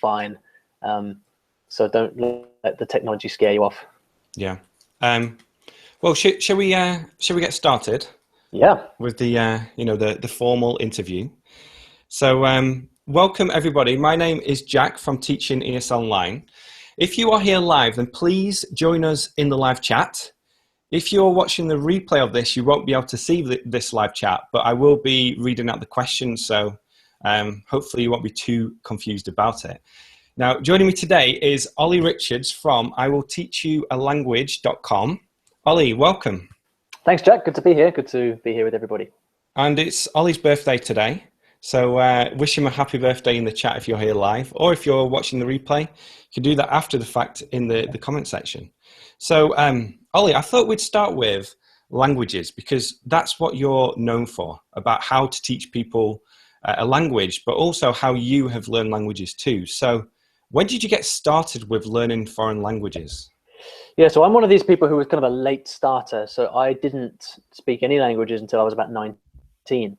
fine. So don't let the technology scare you off. Yeah. Well, shall we get started? Yeah. With the the formal interview. So welcome everybody. My name is Jack from Teaching ESL Online. If you are here live, then please join us in the live chat. If you're watching the replay of this, you won't be able to see this live chat, but I will be reading out the questions, so hopefully you won't be too confused about it. Now, joining me today is Olly Richards from iwillteachyoualanguage.com. Olly, welcome. Thanks, Jack. Good to be here. Good to be here with everybody. And it's Olly's birthday today. So wish him a happy birthday in the chat if you're here live, or if you're watching the replay, you can do that after the fact in the comment section. So Olly, I thought we'd start with languages, because that's what you're known for, about how to teach people a language, but also how you have learned languages too. So when did you get started with learning foreign languages? Yeah, so I'm one of these people who was kind of a late starter. So I didn't speak any languages until I was about 19.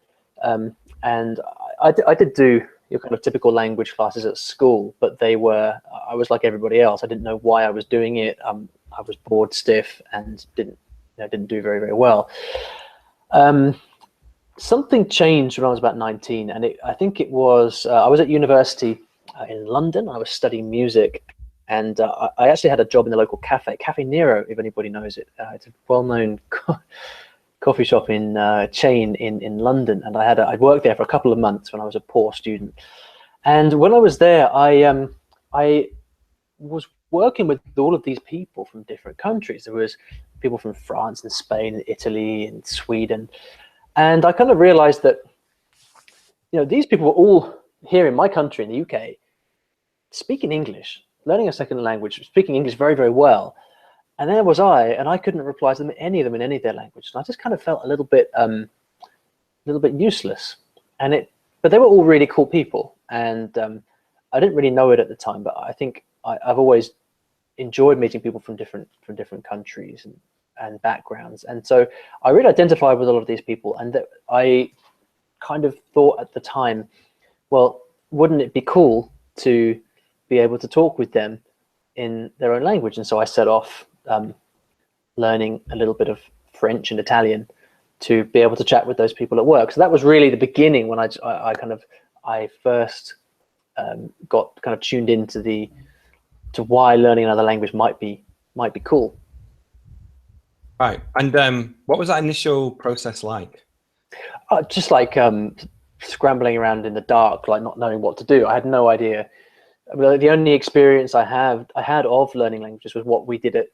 And I did do your kind of typical language classes at school, but I was like everybody else. I didn't know why I was doing it. I was bored stiff and didn't do very, very well. Something changed when I was about 19, and I think it was, I was at university in London. I was studying music, and I actually had a job in the local Cafe Nero, if anybody knows it. It's a well-known coffee shop chain in London, and I'd worked there for a couple of months when I was a poor student. And when I was there, I was working with all of these people from different countries. There was people from France and Spain and Italy and Sweden, and I kind of realized that these people were all here in my country, in the UK, speaking English, learning a second language, speaking English very, very well. And there was and I couldn't reply to them, any of them in any of their language. And I just kind of felt a little bit useless. But they were all really cool people. And I didn't really know it at the time, but I think I've always enjoyed meeting people from different countries and backgrounds. And so I really identified with a lot of these people. And I kind of thought at the time, well, wouldn't it be cool to be able to talk with them in their own language? And so I set off learning a little bit of French and Italian to be able to chat with those people at work. So that was really the beginning when I first got kind of tuned into why learning another language might be cool. Right. And what was that initial process like? Just like scrambling around in the dark, like not knowing what to do. I had no idea. I mean, the only experience I had of learning languages was what we did at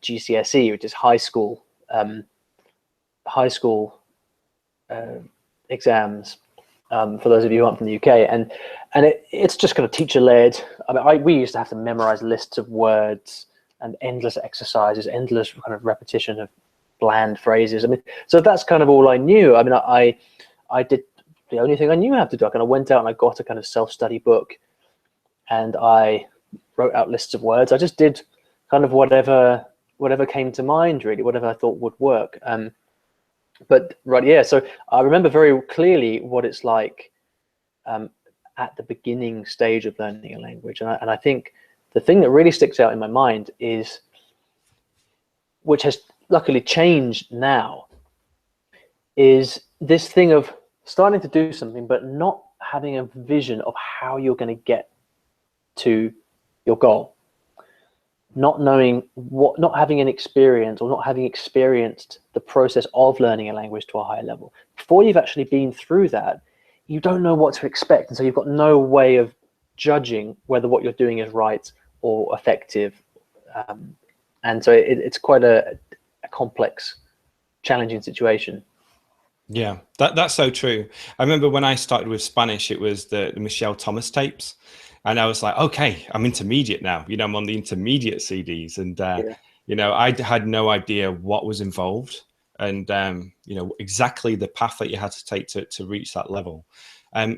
GCSE, which is high school exams, for those of you who aren't from the UK, and it's just kind of teacher led. I mean, we used to have to memorize lists of words and endless exercises, endless kind of repetition of bland phrases. I mean, so that's kind of all I knew. I mean, I did the only thing I knew how to do. I kind of went out and I got a kind of self-study book, and I wrote out lists of words. I just did kind of whatever came to mind, really, whatever I thought would work. But right, yeah. So I remember very clearly what it's like at the beginning stage of learning a language, and I think the thing that really sticks out in my mind is, which has luckily changed now, is this thing of starting to do something but not having a vision of how you're going to get to your goal, not knowing not having an experience or not having experienced the process of learning a language to a higher level. Before you've actually been through that, you don't know what to expect, and so you've got no way of judging whether what you're doing is right or effective, and so it's quite a complex, challenging situation. Yeah, that's so true. I remember when I started with Spanish, it was the Michelle Thomas tapes. And I was like, okay, I'm intermediate now. I'm on the intermediate CDs. And, I had no idea what was involved and, exactly the path that you had to take to reach that level.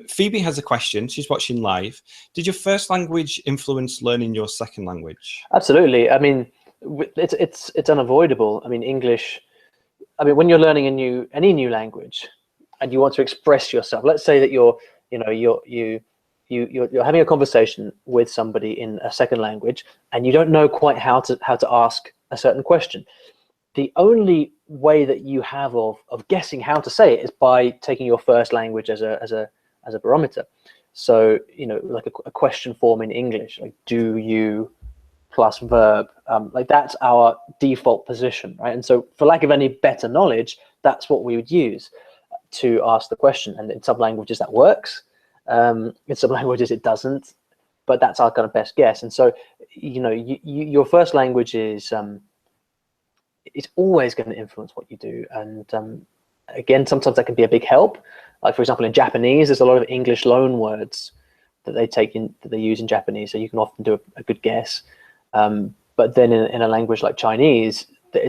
Phoebe has a question. She's watching live. Did your first language influence learning your second language? Absolutely. I mean, it's unavoidable. I mean, English. I mean, when you're learning any new language, and you want to express yourself, let's say that you you're having a conversation with somebody in a second language, and you don't know quite how to ask a certain question. The only way that you have of guessing how to say it is by taking your first language as a barometer. So, like a question form in English, like do you plus verb, like that's our default position, right? And so for lack of any better knowledge, that's what we would use to ask the question. And in some languages that works, in some languages it doesn't, but that's our kind of best guess. And so, your first language is it's always going to influence what you do. And again, sometimes that can be a big help. Like for example, in Japanese, there's a lot of English loan words that they use in Japanese, so you can often do a good guess. But then in a language like Chinese,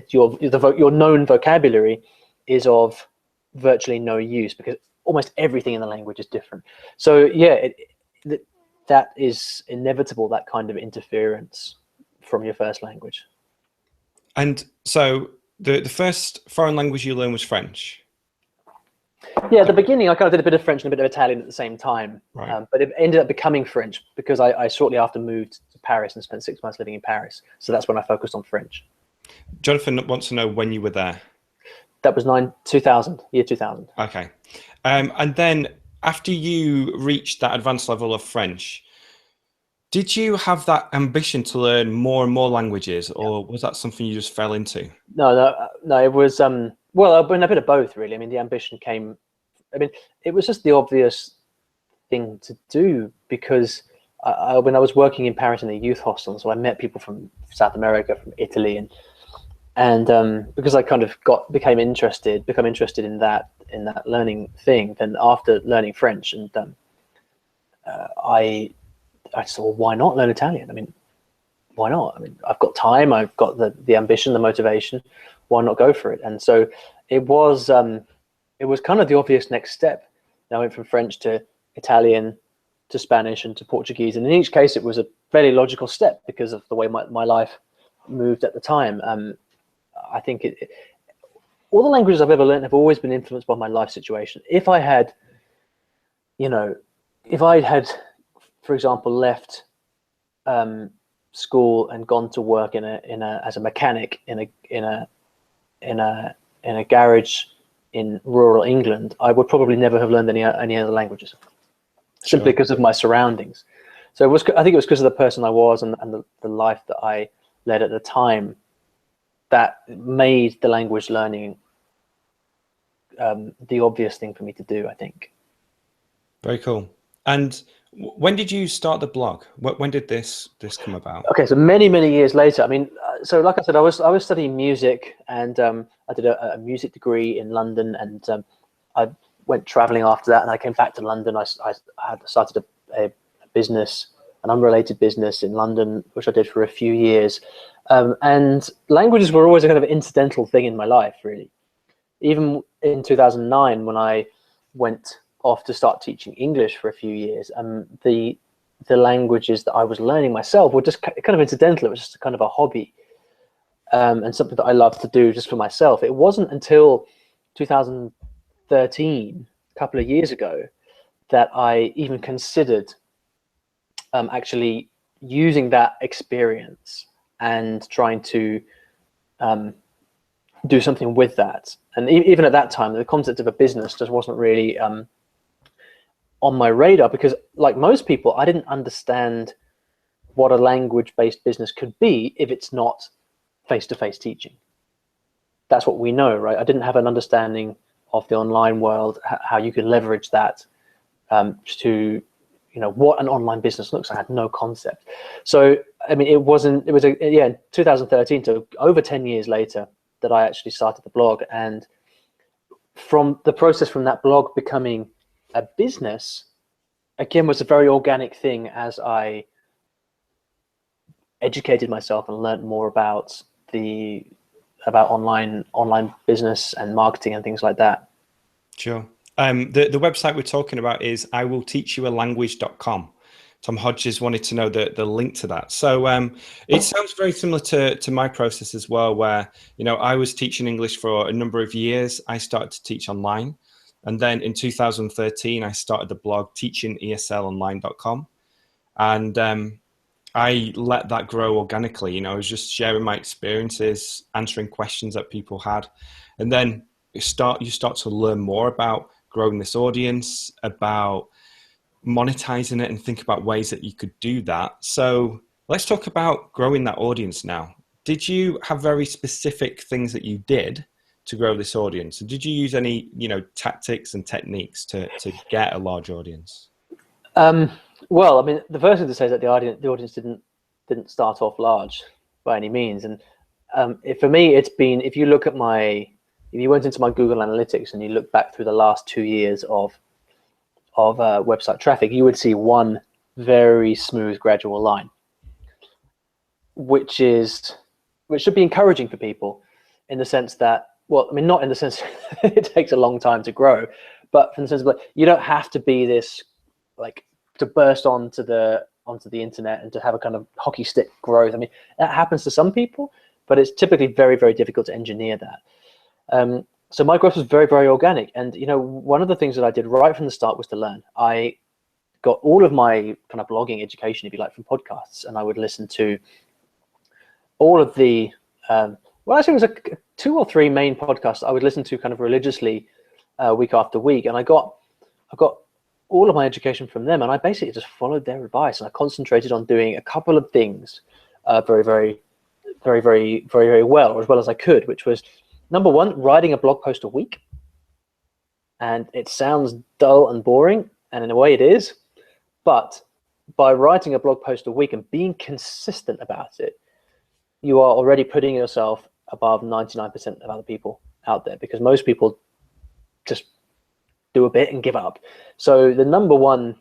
your known vocabulary is of virtually no use because almost everything in the language is different. So yeah, that is inevitable, that kind of interference from your first language. And so the first foreign language you learned was French? Yeah, at the beginning, I kind of did a bit of French and a bit of Italian at the same time. Right. But it ended up becoming French because I shortly after moved to Paris and spent 6 months living in Paris. So that's when I focused on French. Jonathan wants to know when you were there. That was 2000, year 2000. Okay. And then after you reached that advanced level of French, did you have that ambition to learn more and more languages, or was that something you just fell into? No. It was well, a bit of both, really. I mean, the ambition came. I mean, it was just the obvious thing to do because when I was working in Paris in a youth hostel, so I met people from South America, from Italy, and because I kind of become interested in that learning thing. Then after learning French, and I said, well, why not learn Italian? I mean, why not? I mean, I've got time, I've got the ambition, the motivation. Why not go for it? And so it was kind of the obvious next step. I went from French to Italian to Spanish and to Portuguese, and in each case it was a fairly logical step because of the way my life moved at the time. I think all the languages I've ever learned have always been influenced by my life situation. If I had, for example, left school and gone to work as a mechanic in a garage in rural England, I would probably never have learned any other languages, simply because of my surroundings. So I think it was because of the person I was and the life that I led at the time that made the language learning the obvious thing for me to do, I think. Very cool. And when did you start the blog? When did this come about? Okay, so many years later. I mean, so like I said, I was studying music, and I did a music degree in London, and I went traveling after that, and I came back to London. I had started a business, an unrelated business in London, which I did for a few years. And languages were always a kind of incidental thing in my life, really. Even in 2009, when I went off to start teaching English for a few years, the languages that I was learning myself were just kind of incidental. It was just kind of a hobby, and something that I loved to do just for myself. It wasn't until 2013, a couple of years ago, that I even considered actually using that experience and trying to do something with that. And even at that time, the concept of a business just wasn't really on my radar, because like most people, I didn't understand what a language-based business could be if it's not face-to-face teaching. That's what we know, right? I didn't have an understanding of the online world, how you can leverage that to, what an online business looks like. I had no concept. So, I mean, it was in 2013, so over 10 years later, that I actually started the blog. And from the process from that blog becoming a business, again, was a very organic thing as I educated myself and learned more about online business and marketing and things like that. Sure. The website we're talking about is iwillteachyoualanguage.com. Tom Hodges wanted to know the link to that. So it sounds very similar to my process as well, where, I was teaching English for a number of years. I started to teach online. And then in 2013, I started the blog teachingeslonline.com. And I let that grow organically. I was just sharing my experiences, answering questions that people had. And then you start to learn more about growing this audience, about monetizing it, and think about ways that you could do that. So let's talk about growing that audience now. Did you have very specific things that you did to grow this audience? And did you use any, tactics and techniques to get a large audience? Well, I mean, the first thing to say is that the audience didn't start off large by any means. And for me, it's been, if you went into my Google Analytics and you look back through the last 2 years of website traffic, you would see one very smooth, gradual line, which should be encouraging for people, in the sense that, well, I mean, not in the sense it takes a long time to grow, but from the sense of, like, you don't have to be this, like, to burst onto the internet and to have a kind of hockey stick growth. I mean, that happens to some people, but it's typically very, very difficult to engineer that. So my growth was very, very organic. And, one of the things that I did right from the start was to learn. I got all of my kind of blogging education, if you like, from podcasts, and I would listen to all of the, well, actually it was 2 or 3 main podcasts I would listen to kind of religiously week after week. And I got all of my education from them, and I basically just followed their advice, and I concentrated on doing a couple of things very, very, very, very, very, very well, or as well as I could, which was, number one, writing a blog post a week. And it sounds dull and boring, and in a way it is, but by writing a blog post a week and being consistent about it, you are already putting yourself above 99% of other people out there, because most people just do a bit and give up. So the number one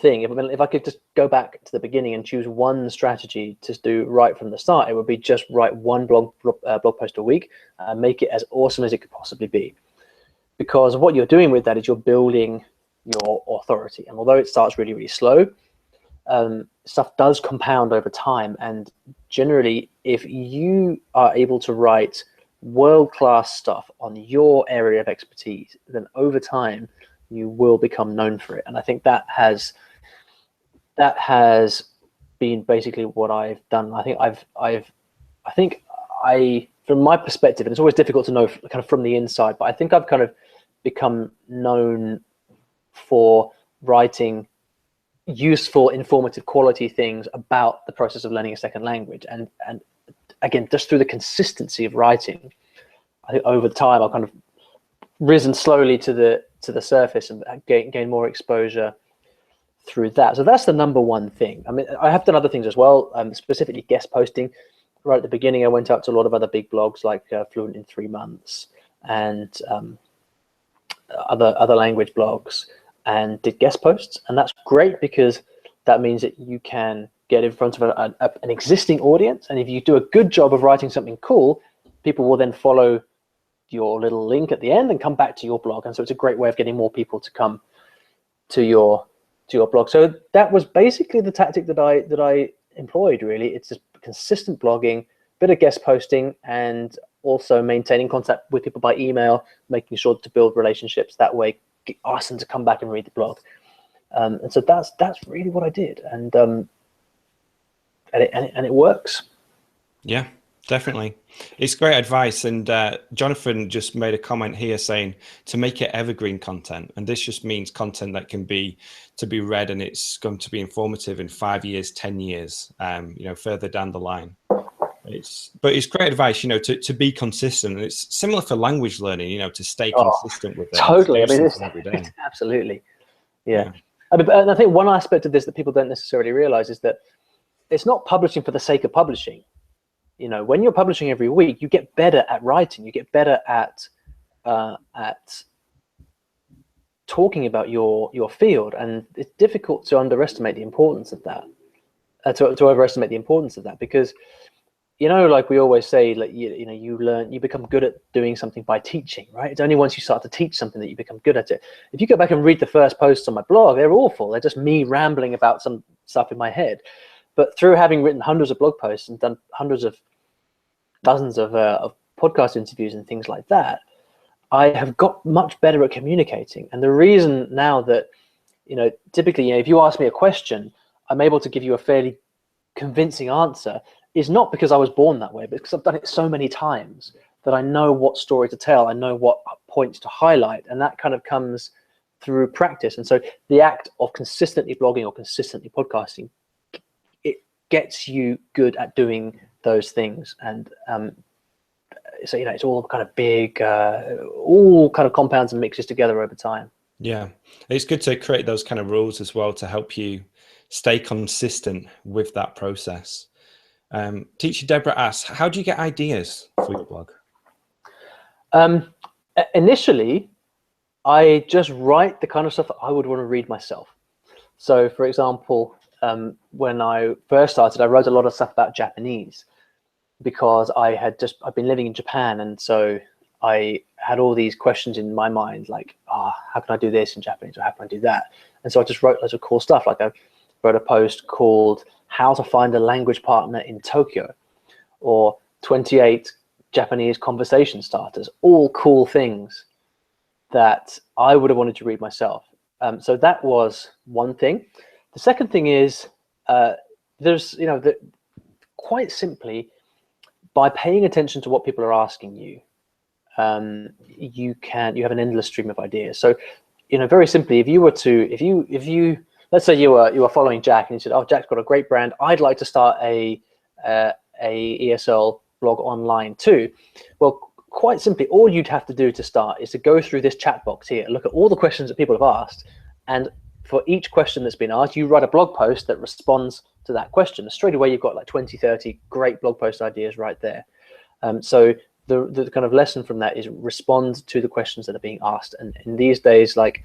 thing, if I could just go back to the beginning and choose one strategy to do right from the start, it would be just write one blog post a week and make it as awesome as it could possibly be. Because what you're doing with that is you're building your authority. And although it starts really, really slow, stuff does compound over time. And generally, if you are able to write world-class stuff on your area of expertise, then over time you will become known for it. And I think that has been basically what I've done. I think from my perspective, and it's always difficult to know kind of from the inside, but I think I've kind of become known for writing useful, informative, quality things about the process of learning a second language. And again, just through the consistency of writing, I think over time I've kind of risen slowly to the surface and gain more exposure through that. So that's the number one thing. I mean, I have done other things as well, specifically guest posting. Right at the beginning, I went out to a lot of other big blogs like Fluent in 3 Months and other language blogs, and did guest posts. And that's great, because that means that you can get in front of an existing audience. And if you do a good job of writing something cool, people will then follow your little link at the end and come back to your blog. And so it's a great way of getting more people to come to your blog. So that was basically the tactic that I employed, really. It's just consistent blogging, bit of guest posting, and also maintaining contact with people by email, making sure to build relationships that way, ask them to come back and read the blog. And so that's really what I did, and it works. Yeah, definitely. It's great advice. And Jonathan just made a comment here saying to make it evergreen content. And this just means content that can be read, and it's going to be informative in 5 years, 10 years, further down the line. But it's great advice, to be consistent. And it's similar for language learning, to stay consistent with it. Totally. I mean, every day. Absolutely. Yeah. I mean, and I think one aspect of this that people don't necessarily realize is that it's not publishing for the sake of publishing. When you're publishing every week, you get better at writing. You get better at talking about your field, and it's difficult to underestimate the importance of that. To overestimate the importance of that, because like we always say, like you become good at doing something by teaching, right? It's only once you start to teach something that you become good at it. If you go back and read the first posts on my blog, they're awful. They're just me rambling about some stuff in my head. But through having written hundreds of blog posts and done dozens of podcast interviews and things like that, I have got much better at communicating. And the reason now that, typically, if you ask me a question, I'm able to give you a fairly convincing answer is not because I was born that way, but because I've done it so many times that I know what story to tell. I know what points to highlight. And that kind of comes through practice. And so the act of consistently blogging or consistently podcasting, it gets you good at doing those things. And so, it's all kind of big, all kind of compounds and mixes together over time. Yeah, it's good to create those kind of rules as well to help you stay consistent with that process. Teacher Deborah asks, how do you get ideas for your blog? Initially, I just write the kind of stuff that I would want to read myself. So, for example, when I first started, I wrote a lot of stuff about Japanese because I've been living in Japan, and so I had all these questions in my mind, like, how can I do this in Japanese, or how can I do that? And so I just wrote loads of cool stuff. Like I wrote a post called "How to Find a Language Partner in Tokyo," or 28 Japanese conversation starters. All cool things that I would have wanted to read myself. So that was one thing. The second thing is there's, quite simply, by paying attention to what people are asking you, you have an endless stream of ideas. So, very simply, if you let's say you were following Jack and you said, "Oh, Jack's got a great brand. I'd like to start a ESL blog online too." Well, quite simply, all you'd have to do to start is to go through this chat box here, look at all the questions that people have asked, and for each question that's been asked, you write a blog post that responds to that question. And straight away, you've got like 20, 30 great blog post ideas right there. So the kind of lesson from that is respond to the questions that are being asked. And in these days, like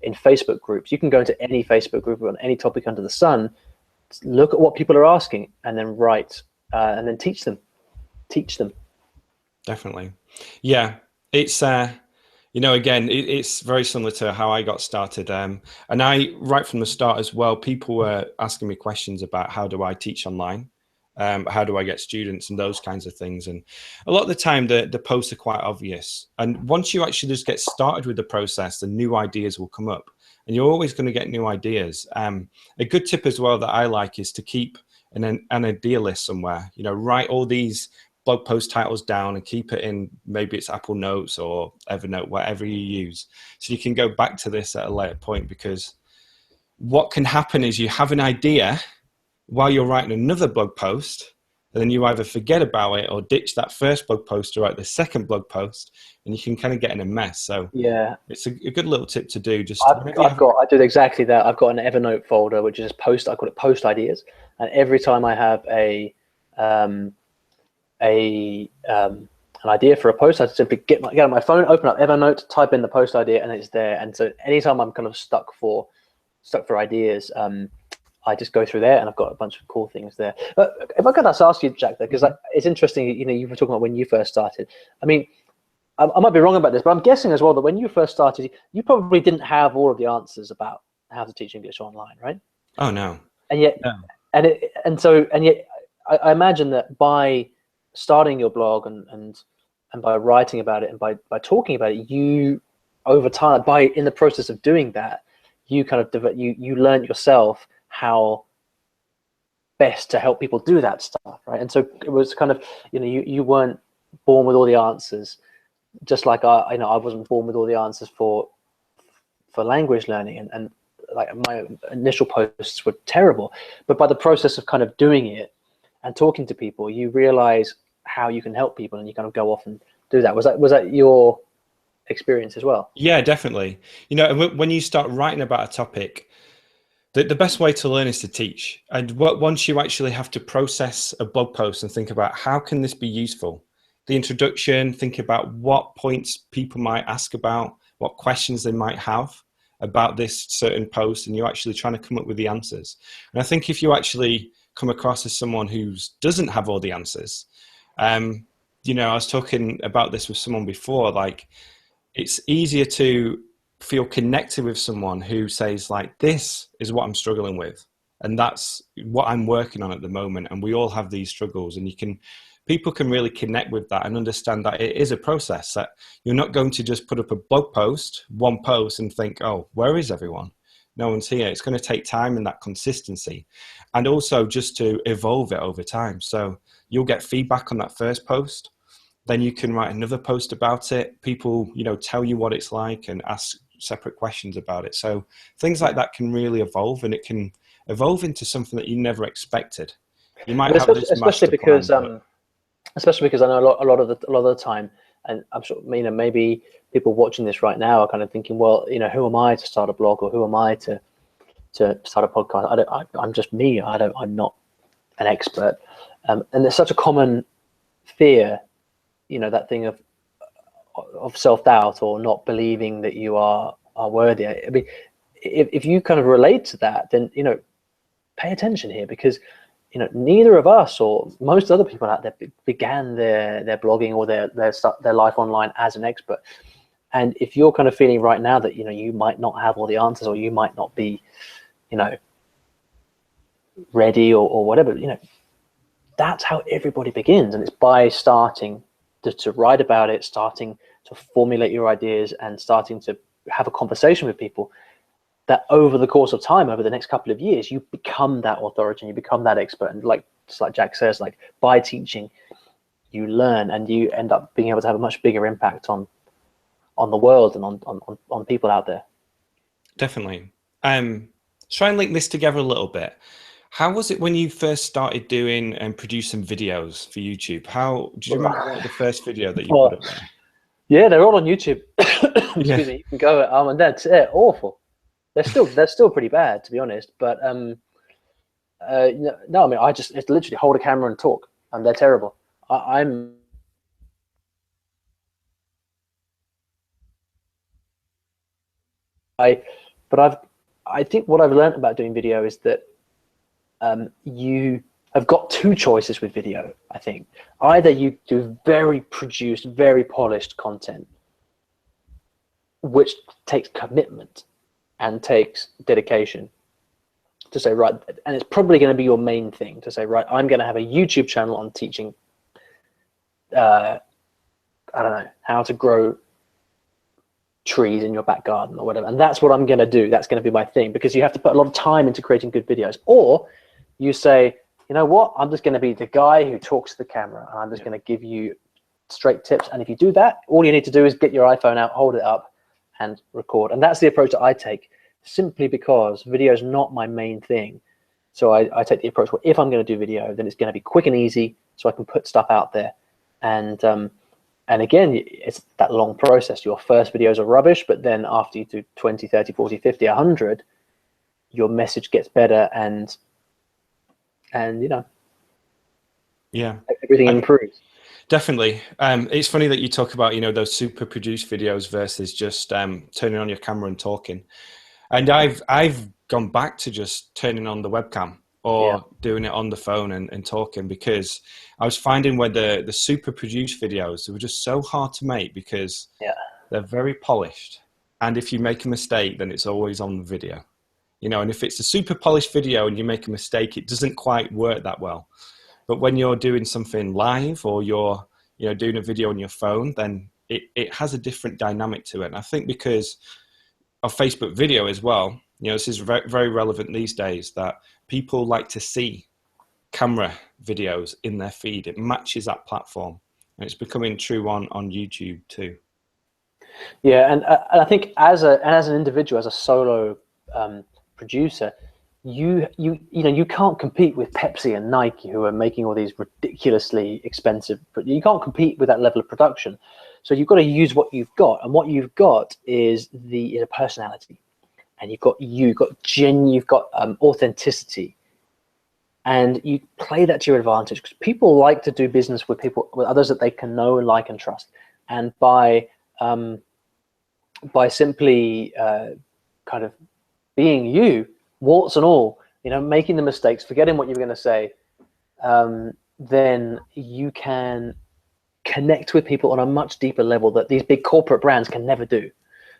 in Facebook groups, you can go into any Facebook group on any topic under the sun, look at what people are asking, and then write, and then teach them. Definitely. Yeah, it's again, it's very similar to how I got started. And I, right from the start as well, people were asking me questions about how do I teach online? How do I get students and those kinds of things? And a lot of the time the posts are quite obvious. And once you actually just get started with the process, the new ideas will come up and you're always going to get new ideas. A good tip as well that I like is to keep an idea list somewhere, write all these blog post titles down and keep it in, maybe it's Apple Notes or Evernote, whatever you use. So you can go back to this at a later point, because what can happen is you have an idea while you're writing another blog post, and then you either forget about it or ditch that first blog post to write the second blog post, and you can kind of get in a mess. So yeah, it's a good little tip to do. Just I do exactly that. I've got an Evernote folder which is post. I call it post ideas, and every time I have an idea for a post, I simply get on my phone, open up Evernote, type in the post idea, and it's there. And so anytime I'm kind of stuck for ideas, I just go through there, and I've got a bunch of cool things there. But if I could ask you, Jack, though, because it's interesting, you were talking about when you first started. I mean, I might be wrong about this, but I'm guessing as well that when you first started, you probably didn't have all of the answers about how to teach English online, right? Oh no. And yet, no. and yet, I imagine that by starting your blog and by writing about it and by talking about it, you over time, in the process of doing that, you kind of you learn yourself how best to help people do that stuff, right? And so it was kind of, you weren't born with all the answers, just like I wasn't born with all the answers for language learning, and like my initial posts were terrible, but by the process of kind of doing it and talking to people, you realize how you can help people, and you kind of go off and do that. Was that your experience as well? Yeah, definitely. When you start writing about a topic, the best way to learn is to teach. And once you actually have to process a blog post and think about how can this be useful, the introduction, think about what points people might ask about, what questions they might have about this certain post, and you're actually trying to come up with the answers. And I think if you actually come across as someone who doesn't have all the answers, I was talking about this with someone before, like it's easier to feel connected with someone who says like, this is what I'm struggling with, and that's what I'm working on at the moment, and we all have these struggles, and you can people can really connect with that and understand that it is a process, that you're not going to just put up a blog post, one post, and think, oh, where is everyone? No one's here. It's going to take time and that consistency, and also just to evolve it over time. So you'll get feedback on that first post, then you can write another post about it. People, tell you what it's like and ask separate questions about it. So things like that can really evolve, and it can evolve into something that you never expected. You might have this master plan, especially because I know a lot of the time, and I'm sure maybe people watching this right now are kind of thinking, well, who am I to start a blog, or who am I to start a podcast? I'm just me. I'm not an expert, and there's such a common fear, that thing of self-doubt or not believing that you are worthy. I mean, if you kind of relate to that, then pay attention here, because neither of us or most other people out there began their blogging or their life online as an expert. And if you're kind of feeling right now that you might not have all the answers, or you might not be ready or whatever, that's how everybody begins. And it's by starting to write about it, starting to formulate your ideas, and starting to have a conversation with people, that over the course of time, over the next couple of years, you become that authority and you become that expert. And just like Jack says, by teaching, you learn, and you end up being able to have a much bigger impact on the world and on people out there. Definitely. Try and link this together a little bit. How was it when you first started doing and producing videos for YouTube? How do you remember the first video that you put up there? Yeah, they're all on YouTube. Excuse me. You can go and that's awful. They're still pretty bad, to be honest. But no, I mean, it's literally hold a camera and talk, and they're terrible. I think what I've learned about doing video is that you have got two choices with video. I think either you do very produced, very polished content, which takes commitment and takes dedication, to say, right, and it's probably going to be your main thing, to say, right, I'm going to have a YouTube channel on teaching I don't know, how to grow trees in your back garden or whatever, and that's what I'm going to do. That's going to be my thing, because you have to put a lot of time into creating good videos. Or you say, you know what, I'm just going to be the guy who talks to the camera, and I'm just going to give you straight tips. And if you do that, all you need to do is get your iPhone out, hold it up, and record. And that's the approach that I take, simply because video is not my main thing. So I take the approach where if I'm going to do video, then it's going to be quick and easy, so I can put stuff out there. And again, it's that long process. Your first videos are rubbish, but then after you do 20, 30, 40, 50, 100, your message gets better, and everything improves. Definitely. It's funny that you talk about, those super produced videos versus just turning on your camera and talking. And I've gone back to just turning on the webcam or doing it on the phone and talking, because I was finding where the super produced videos, they were just so hard to make, because they're very polished. And if you make a mistake, then it's always on the video. And if it's a super polished video and you make a mistake, it doesn't quite work that well. But when you're doing something live, or you're doing a video on your phone, then it has a different dynamic to it. And I think because of Facebook video as well, this is very, very relevant these days, that people like to see camera videos in their feed. It matches that platform, and it's becoming true on YouTube too. Yeah, and I think as an individual, as a solo producer, you can't compete with Pepsi and Nike, who are making all these ridiculously expensive. You can't compete with that level of production. So you've got to use what you've got, and what you've got is a personality, and you've got authenticity, and you play that to your advantage, because people like to do business with others that they can know, like, and trust. And by simply kind of being you, warts and all, making the mistakes, forgetting what you were going to say, then you can connect with people on a much deeper level that these big corporate brands can never do.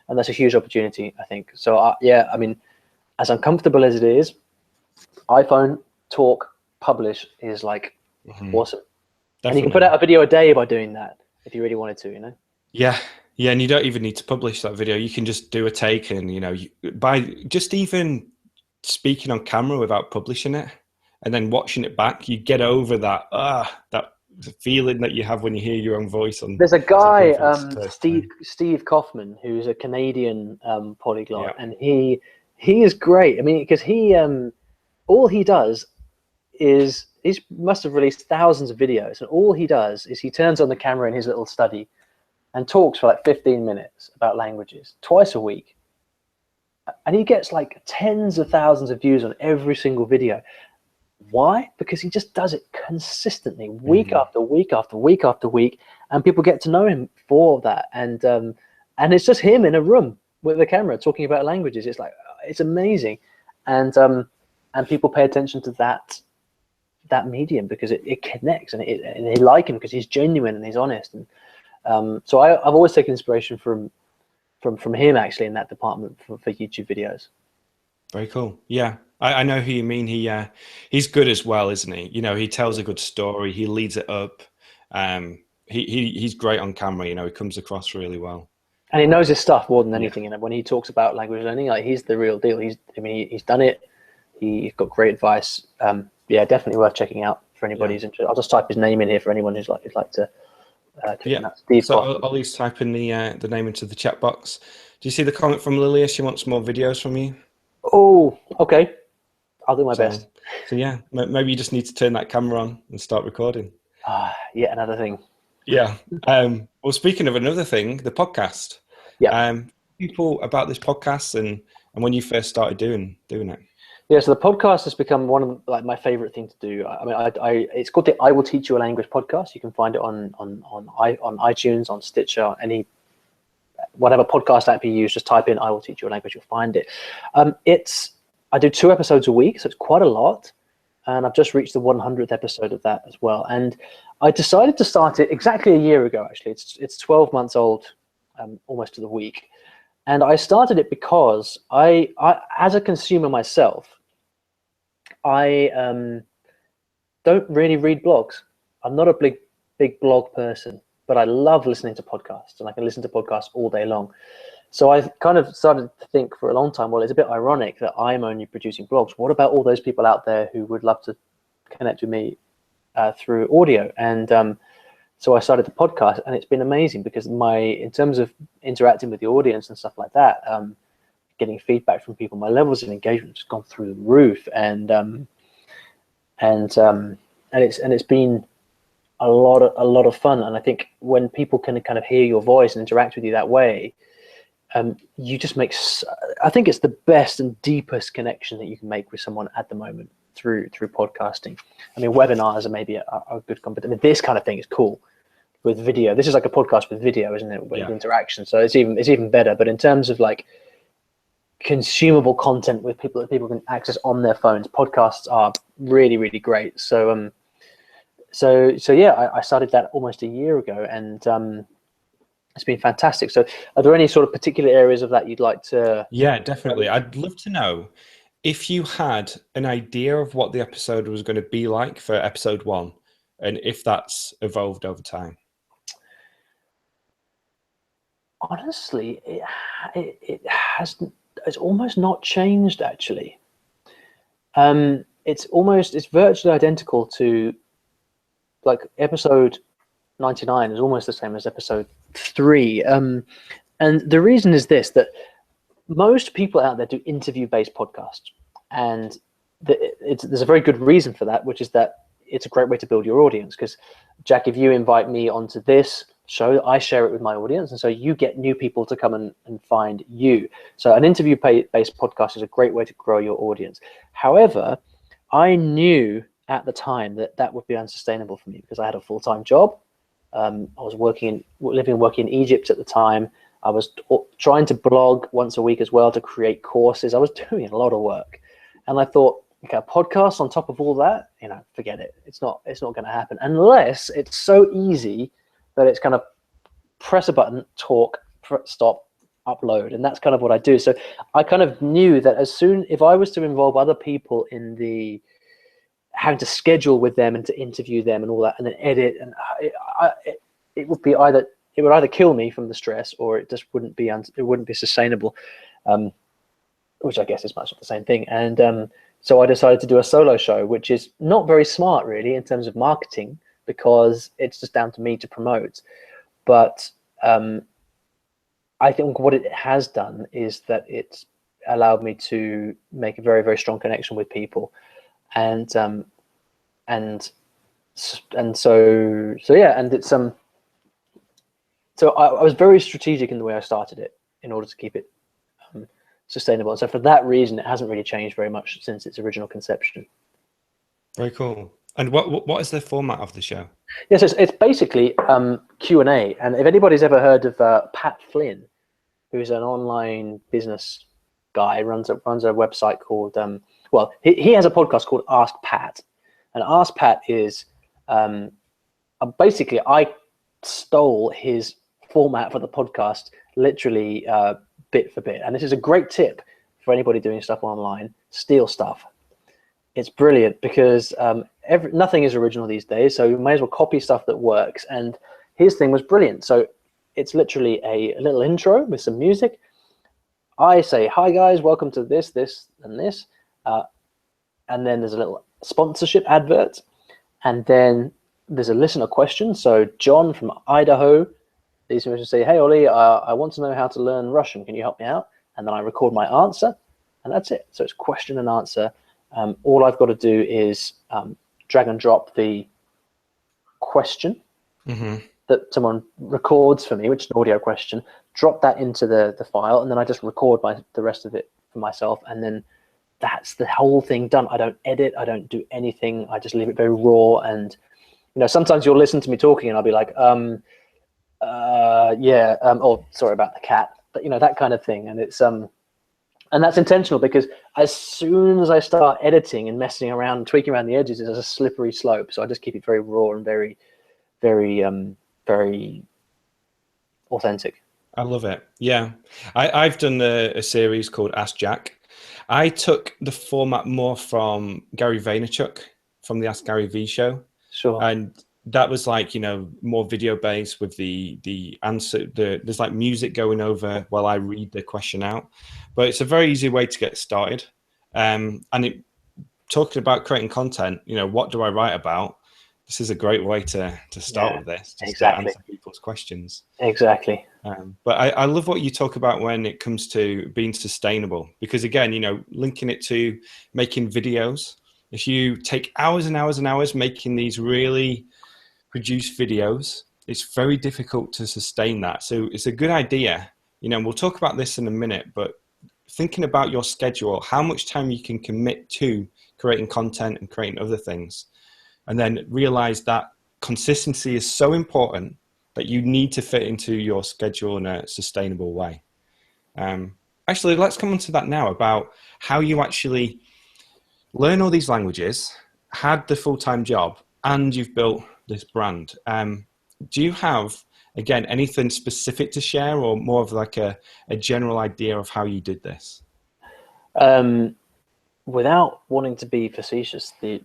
And that's a huge opportunity, I think. So I mean, as uncomfortable as it is, iPhone, talk, publish is awesome. And you can put out a video a day by doing that if you really wanted to, you know? Yeah. Yeah. And you don't even need to publish that video. You can just do a take and, you know, by just even speaking on camera without publishing it and then watching it back, you get over that, that feeling that you have when you hear your own voice on. There's a guy, Steve Kaufman, who's a Canadian polyglot, Yeah. and he is great. I mean, because he all he does is he must have released thousands of videos, and all he does is he turns on the camera in his little study and talks for like 15 minutes about languages twice a week, and he gets like tens of thousands of views on every single video. Why? Because he just does it consistently, week after week after week after week, and people get to know him for that. And it's just him in a room with a camera talking about languages. It's like, it's amazing, and people pay attention to that medium because it connects, and they like him because he's genuine and he's honest. And so I've always taken inspiration from him actually in that department for YouTube videos. Very cool. Yeah, I know who you mean. He's good as well, isn't he? You know, he tells a good story. He leads it up. He's great on camera. You know, he comes across really well. And he knows his stuff more than anything. And when he talks about language learning, like, he's the real deal. He's done it. He's got great advice. Yeah, definitely worth checking out for anybody who's interested. I'll just type his name in here for anyone who'd like to. Steve so Kaufman. Ollie's typing the name into the chat box. Do you see the comment from Lilia? She wants more videos from you. Oh, okay. I'll do my best. So yeah, maybe you just need to turn that camera on and start recording. Yet another thing. Yeah. Well, speaking of another thing, the podcast. Yeah. People about this podcast and when you first started doing it. Yeah, so the podcast has become one of my favorite thing to do. I mean, it's called the I Will Teach You a Language podcast. You can find it on iTunes, on Stitcher, whatever podcast app you use. Just type in I Will Teach You a Language, you'll find it. I do 2 episodes a week, so it's quite a lot. And I've just reached the 100th episode of that as well. And I decided to start it exactly a year ago, actually. It's 12 months old, almost to the week. And I started it because I as a consumer myself, I don't really read blogs. I'm not a big blog person, but I love listening to podcasts, and I can listen to podcasts all day long. So I kind of started to think for a long time, well, it's a bit ironic that I'm only producing blogs. What about all those people out there who would love to connect with me through audio? And so I started the podcast, and it's been amazing because in terms of interacting with the audience and stuff like that, getting feedback from people, my levels of engagement has gone through the roof, and it's been a lot of fun. And I think when people can kind of hear your voice and interact with you that way, you just make. I think it's the best and deepest connection that you can make with someone at the moment through podcasting. I mean, webinars are maybe a good competition. I mean, this kind of thing is cool with video. This is like a podcast with video, isn't it? With interaction, so it's even better. But in terms of like consumable content with people that people can access on their phones, podcasts are really, really great. So yeah, I started that almost a year ago, and it's been fantastic. So are there any sort of particular areas of that you'd like to? Yeah, definitely. I'd love to know if you had an idea of what the episode was going to be like for episode 1, and if that's evolved over time. Honestly, it's almost not changed, actually. It's virtually identical to, like, episode 99 is almost the same as episode 3. And the reason is this, that most people out there do interview-based podcasts, and there's a very good reason for that, which is that it's a great way to build your audience. Because, Jack, if you invite me onto this show, I share it with my audience, and so you get new people to come and find you. So an interview-based podcast is a great way to grow your audience. However, I knew at the time that would be unsustainable for me because I had a full-time job. I was living and working in Egypt at the time. I was trying to blog once a week as well to create courses. I was doing a lot of work, and I thought, okay, a podcast on top of all that, forget it. It's not going to happen unless it's so easy that it's kind of press a button, talk, stop, upload, and that's kind of what I do. So I kind of knew that if I was to involve other people in the having to schedule with them and to interview them and all that, and then edit, and it would either kill me from the stress, or it just wouldn't be sustainable, which I guess is much of the same thing. And so I decided to do a solo show, which is not very smart really in terms of marketing, because it's just down to me to promote. But I think what it has done is that it's allowed me to make a very, very strong connection with people, and so yeah, and it's so I was very strategic in the way I started it in order to keep it sustainable. And so for that reason, it hasn't really changed very much since its original conception. Very cool. And what is the format of the show? Yes, it's basically Q&A. And if anybody's ever heard of Pat Flynn, who's an online business guy, runs a website called he has a podcast called Ask Pat, and Ask Pat is basically I stole his format for the podcast literally bit for bit, and this is a great tip for anybody doing stuff online. Steal stuff. It's brilliant because nothing is original these days, so you may as well copy stuff that works. And his thing was brilliant. So it's literally a little intro with some music. I say, hi guys, welcome to this, and this. And then there's a little sponsorship advert. And then there's a listener question. So John from Idaho, these people say, hey Ollie, I want to know how to learn Russian. Can you help me out? And then I record my answer, and that's it. So it's question and answer. All I've got to do is drag and drop the question that someone records for me, which is an audio question, drop that into the file, and then I just record the rest of it for myself, and then that's the whole thing done. I don't edit, I don't do anything, I just leave it very raw. And sometimes you'll listen to me talking and I'll be like, oh, sorry about the cat, but that kind of thing. And it's and that's intentional, because as soon as I start editing and messing around and tweaking around the edges, it's a slippery slope. So I just keep it very raw and very, very, very authentic. I love it. Yeah. I've done a series called Ask Jack. I took the format more from Gary Vaynerchuk from the Ask Gary V show. Sure. And that was like, more video based with the answer. There's like music going over while I read the question out, but it's a very easy way to get started. And talking about creating content, what do I write about? This is a great way to start with this. Just exactly. to answer people's questions. Exactly. But I love what you talk about when it comes to being sustainable, because again, linking it to making videos. If you take hours and hours and hours making these really produced videos, it's very difficult to sustain that. So it's a good idea. We'll talk about this in a minute, but thinking about your schedule, how much time you can commit to creating content and creating other things, and then realize that consistency is so important that you need to fit into your schedule in a sustainable way. Actually, let's come on to that now, about how you actually learn all these languages, had the full-time job, and you've built this brand. Do you have, again, anything specific to share, or more of like a general idea of how you did this? Without wanting to be facetious, the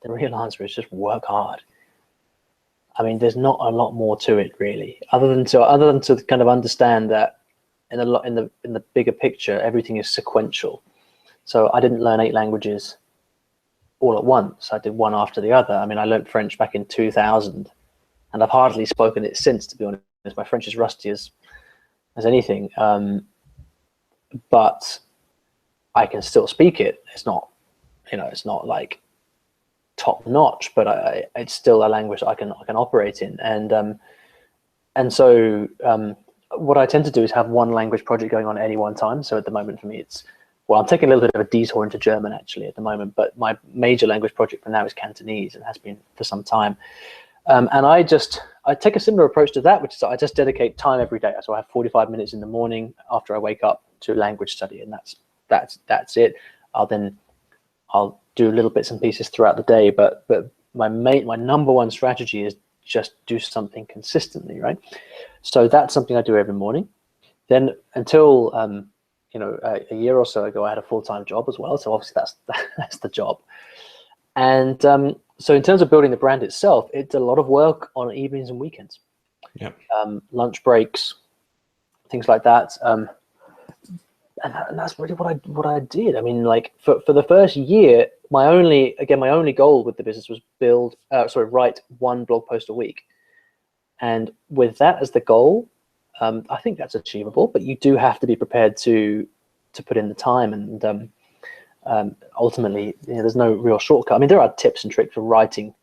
real answer is just work hard. I mean, there's not a lot more to it really, other than to kind of understand that in the bigger picture, everything is sequential. So I didn't learn 8 languages all at once. I did one after the other. I mean, I learned French back in 2000, and I've hardly spoken it since, to be honest. My French is rusty as anything, but I can still speak it. It's not, it's not like top notch, but it's still a language I can operate in. And so what I tend to do is have one language project going on at any one time. So at the moment for me, I'm taking a little bit of a detour into German actually at the moment, but my major language project for now is Cantonese, and has been for some time. And I take a similar approach to that, which is I just dedicate time every day. So I have 45 minutes in the morning after I wake up to language study, and that's it. I'll do little bits and pieces throughout the day, but my number one strategy is just do something consistently, right? So that's something I do every morning. Then until a year or so ago, I had a full-time job as well. So obviously that's the job. And so in terms of building the brand itself, it's a lot of work on evenings and weekends. Yep. Lunch breaks, things like that. And that's really what I did. I mean, like for the first year, my only goal with the business was write one blog post a week. And with that as the goal, I think that's achievable, but you do have to be prepared to put in the time. And ultimately, there's no real shortcut. I mean, there are tips and tricks for writing,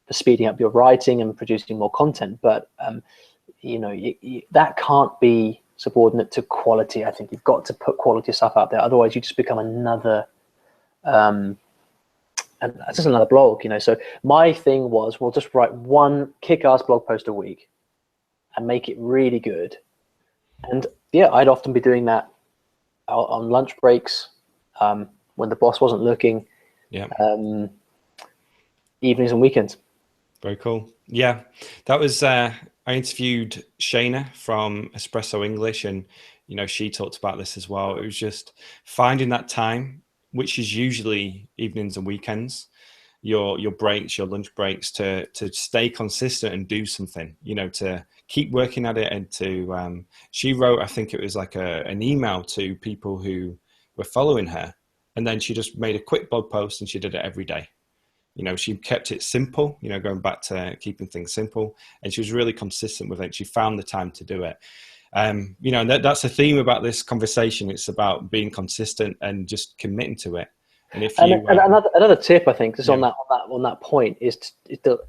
for speeding up your writing and producing more content, but that can't be subordinate to quality. I think you've got to put quality stuff out there. Otherwise, you just become another blog. So my thing was, we'll just write one kick-ass blog post a week and make it really good. And yeah, I'd often be doing that on lunch breaks, when the boss wasn't looking. Yeah. Evenings and weekends. Very cool. Yeah, that was I interviewed Shayna from Espresso English, and she talked about this as well. It was just finding that time, which is usually evenings and weekends, your breaks, your lunch breaks, to stay consistent and do something, to keep working at it. And to she wrote, I think it was like an email to people who were following her, and then she just made a quick blog post, and she did it every day. She kept it simple, going back to keeping things simple, and she was really consistent with it. She found the time to do it. And that's a theme about this conversation. It's about being consistent and just committing to it. And another tip, I think, just on that point is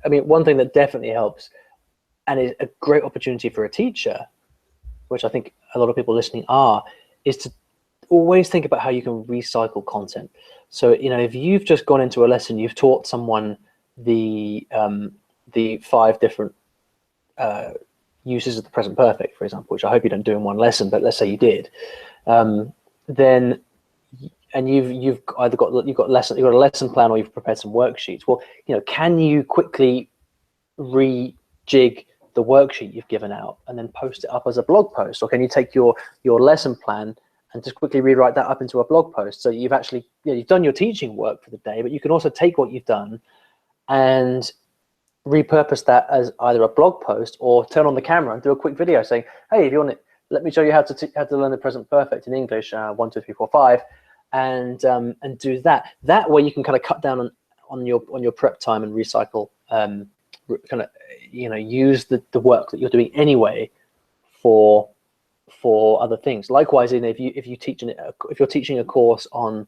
one thing that definitely helps, and is a great opportunity for a teacher, which I think a lot of people listening is to always think about how you can recycle content. So, if you've just gone into a lesson, you've taught someone the 5 different uses of the present perfect, for example, which I hope you don't do in one lesson, but let's say you did, then, and you've either got a lesson plan, or you've prepared some worksheets. Well, can you quickly rejig the worksheet you've given out and then post it up as a blog post? Or can you take your lesson plan and just quickly rewrite that up into a blog post? So you've actually, you've done your teaching work for the day, but you can also take what you've done and repurpose that as either a blog post, or turn on the camera and do a quick video saying, hey, if you want it, let me show you how to learn the present perfect in English, 1, 2, 3, 4, 5, and do that. That way you can kind of cut down on your prep time and recycle, use the work that you're doing anyway for other things. Likewise, if you're teaching a course on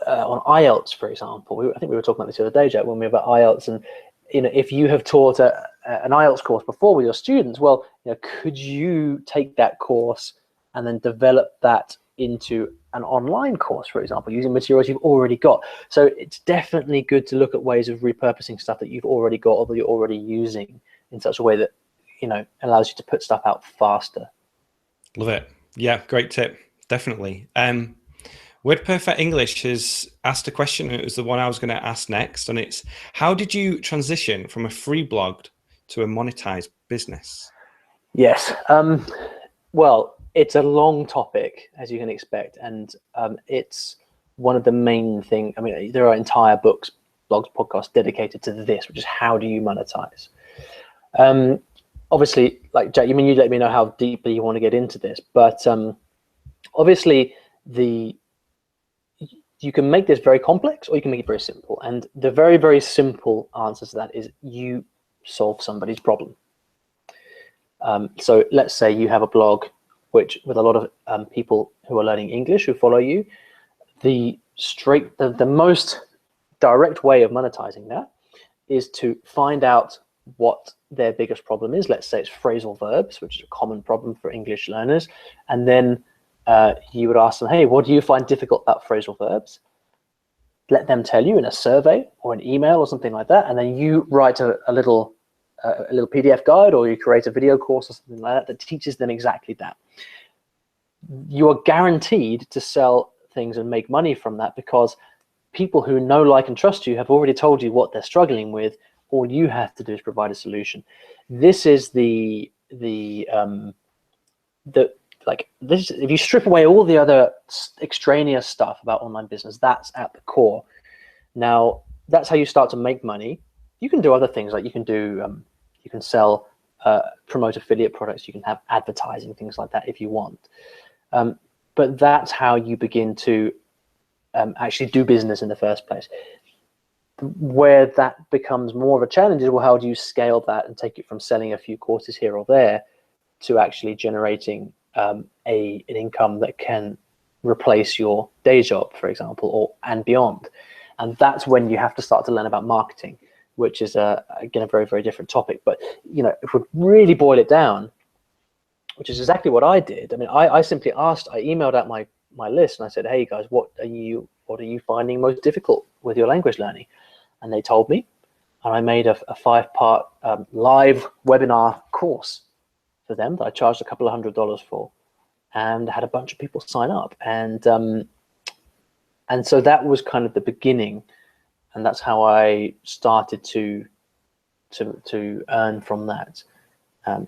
IELTS, for example, I think we were talking about this the other day, Jack, when we were about IELTS, and if you have taught an IELTS course before with your students, well, could you take that course and then develop that into an online course, for example, using materials you've already got? So it's definitely good to look at ways of repurposing stuff that you've already got or that you're already using in such a way that allows you to put stuff out faster. Love it. Yeah, great tip. Definitely. WordPerfect English has asked a question, and it was the one I was going to ask next, and it's, how did you transition from a free blog to a monetized business? Yes. Well, it's a long topic, as you can expect, and it's one of the main things. I mean, there are entire books, blogs, podcasts dedicated to this, which is how do you monetize? Obviously, like Jack, you let me know how deeply you want to get into this, but obviously you can make this very complex, or you can make it very simple. And the very, very simple answer to that is you solve somebody's problem. So let's say you have a blog which, with a lot of people who are learning English who follow you, the most direct way of monetizing that is to find out what their biggest problem is. Let's say it's phrasal verbs, which is a common problem for English learners. And then you would ask them, hey, what do you find difficult about phrasal verbs? Let them tell you in a survey or an email or something like that. And then you write a little PDF guide, or you create a video course or something like that teaches them exactly that. You are guaranteed to sell things and make money from that, because people who know, like, and trust you have already told you what they're struggling with. All you have to do is provide a solution. This is the like this, if you strip away all the other extraneous stuff about online business, that's at the core. Now, that's how you start to make money. You can do other things, like you can sell, promote affiliate products, you can have advertising, things like that if you want. But that's how you begin to actually do business in the first place. Where that becomes more of a challenge is, well, how do you scale that and take it from selling a few courses here or there to actually generating an income that can replace your day job, for example, and beyond. And that's when you have to start to learn about marketing, which is again a very, very different topic. But if we really boil it down, which is exactly what I did. I mean, I simply asked, I emailed out my list and I said, hey guys, what are you finding most difficult with your language learning? And they told me, and I made a 5-part live webinar course for them that I charged a couple of $100 for, and had a bunch of people sign up. And so that was kind of the beginning, and that's how I started to earn from that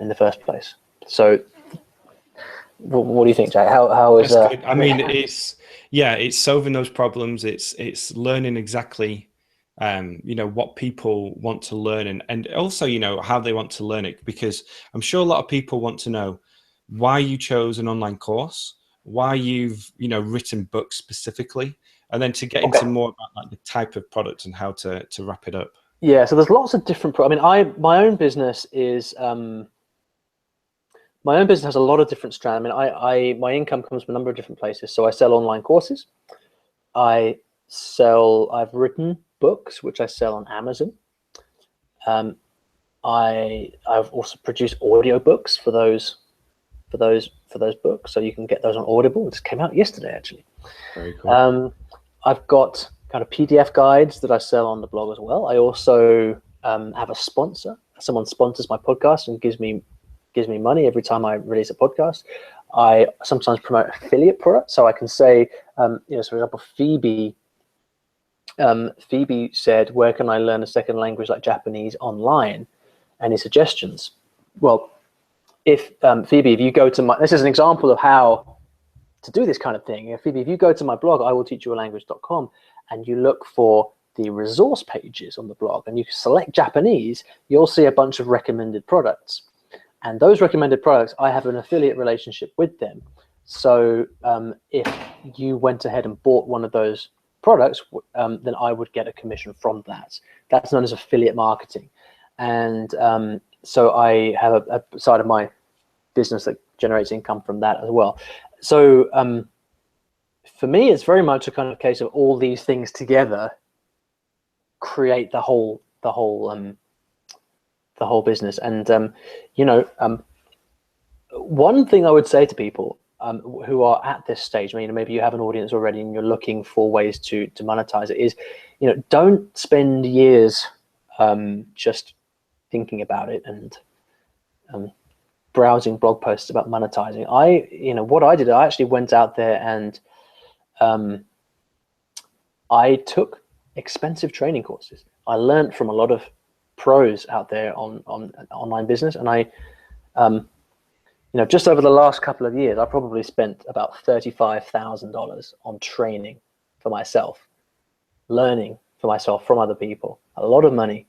in the first place. So what do you think, Jay? How is That's good. I mean, it's solving those problems. It's learning exactly what people want to learn, and also how they want to learn it, because I'm sure a lot of people want to know why you chose an online course, why you've written books specifically, and then to get into more about like the type of product and how to wrap it up. Yeah, so there's lots of different my own business is my own business has a lot of different strands. I mean, my income comes from a number of different places. So I sell online courses. I've written books, which I sell on Amazon. I've also produced audio books for those books, so you can get those on Audible. It just came out yesterday, actually. Very cool. I've got kind of PDF guides that I sell on the blog as well. I also have a sponsor. Someone sponsors my podcast and gives me money every time I release a podcast. I sometimes promote affiliate products, so I can say, so for example, Phoebe said, where can I learn a second language like Japanese online? Any suggestions? Well, if Phoebe, if you go to this is an example of how to do this kind of thing. Phoebe, if you go to my blog, iwillteachyoualanguage.com, and you look for the resource pages on the blog and you select Japanese, you'll see a bunch of recommended products. And those recommended products, I have an affiliate relationship with them. So if you went ahead and bought one of those products, then I would get a commission from that. That's known as affiliate marketing. And so I have a side of my business that generates income from that as well. So for me, it's very much a kind of case of all these things together create the whole business. And one thing I would say to people who are at this stage, maybe you have an audience already and you're looking for ways to monetize it, is don't spend years just thinking about it and browsing blog posts about monetizing. What I did, I actually went out there and I took expensive training courses. I learned from a lot of pros out there on online business, and I just over the last couple of years I probably spent about $35,000 on training for myself, learning for myself from other people, a lot of money.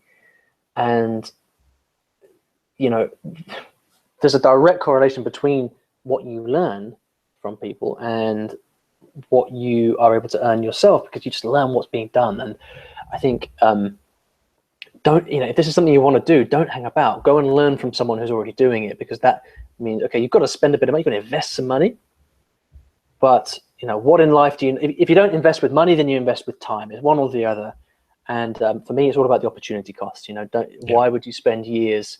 And there's a direct correlation between what you learn from people and what you are able to earn yourself, because you just learn what's being done. And I think if this is something you want to do, don't hang about. Go and learn from someone who's already doing it, because that means, okay, you've got to spend a bit of money, you've got to invest some money. But what in life do you, if you don't invest with money, then you invest with time. It's one or the other. And for me, it's all about the opportunity cost. Why would you spend years